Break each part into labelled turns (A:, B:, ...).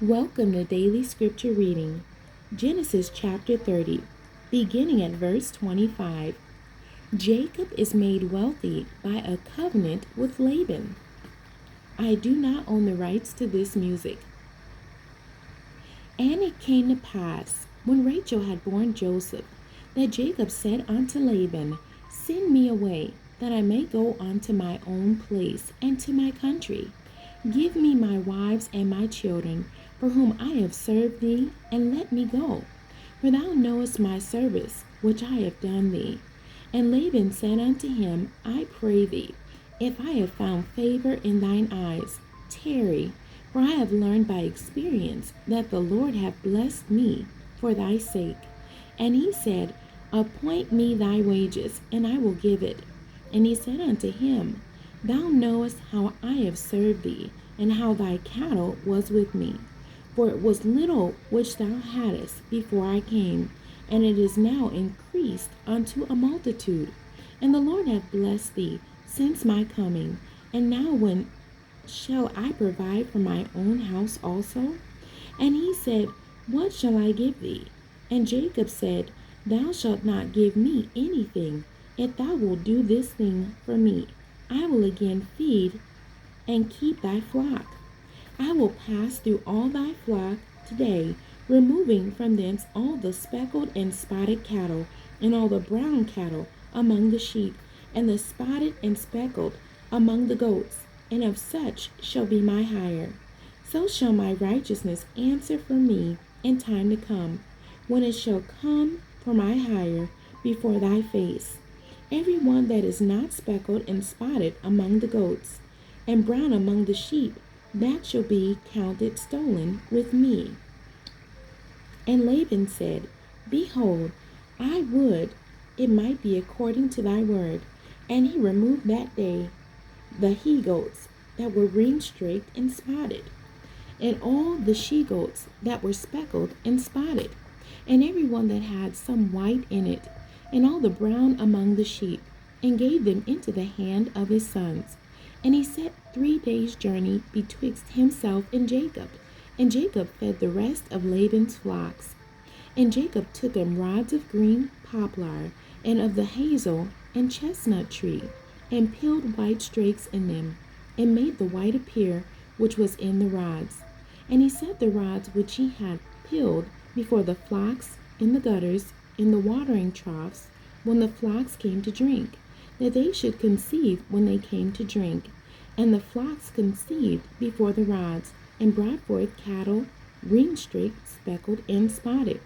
A: Welcome to Daily Scripture Reading, Genesis chapter 30, beginning at verse 25. Jacob is made wealthy by a covenant with Laban. I do not own the rights to this music. And it came to pass, when Rachel had borne Joseph, that Jacob said unto Laban, Send me away, that I may go unto my own place and to my country. Give me my wives and my children, for whom I have served thee, and let me go. For thou knowest my service, which I have done thee. And Laban said unto him, I pray thee, if I have found favor in thine eyes, tarry, for I have learned by experience that the Lord hath blessed me for thy sake. And he said, Appoint me thy wages, and I will give it. And he said unto him, Thou knowest how I have served thee, and how thy cattle was with me. For it was little which thou hadst before I came, and it is now increased unto a multitude. And the Lord hath blessed thee since my coming. And now when shall I provide for my own house also? And he said, What shall I give thee? And Jacob said, Thou shalt not give me anything, if thou wilt do this thing for me. I will again feed and keep thy flock. I will pass through all thy flock today, removing from thence all the speckled and spotted cattle, and all the brown cattle among the sheep, and the spotted and speckled among the goats, and of such shall be my hire. So shall my righteousness answer for me in time to come, when it shall come for my hire before thy face. Every one that is not speckled and spotted among the goats, and brown among the sheep, that shall be counted stolen with me. And Laban said, Behold, I would it might be according to thy word. And he removed that day the he-goats that were ring-straked and spotted, and all the she-goats that were speckled and spotted, and every one that had some white in it, and all the brown among the sheep, and gave them into the hand of his sons. And he set 3 days' journey betwixt himself and Jacob. And Jacob fed the rest of Laban's flocks. And Jacob took him rods of green poplar, and of the hazel and chestnut tree, and peeled white strakes in them, and made the white appear which was in the rods. And he set the rods which he had peeled before the flocks in the gutters, in the watering troughs, when the flocks came to drink, that they should conceive when they came to drink. And the flocks conceived before the rods, and brought forth cattle, ring-straked, speckled, and spotted.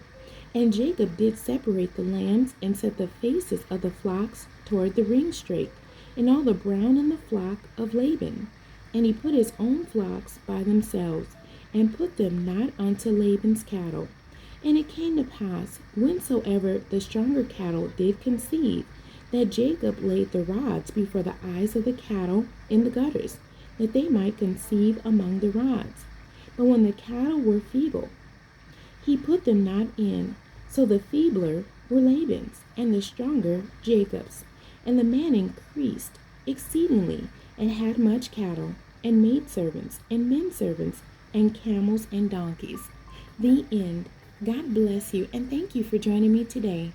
A: And Jacob did separate the lambs, and set the faces of the flocks toward the ring-straked, and all the brown in the flock of Laban. And he put his own flocks by themselves, and put them not unto Laban's cattle. And it came to pass, whensoever the stronger cattle did conceive, that Jacob laid the rods before the eyes of the cattle in the gutters, that they might conceive among the rods. But when the cattle were feeble, he put them not in. So the feebler were Laban's, and the stronger Jacob's. And the man increased exceedingly, and had much cattle, and maidservants, and menservants, and camels and donkeys. The end. God bless you, and thank you for joining me today.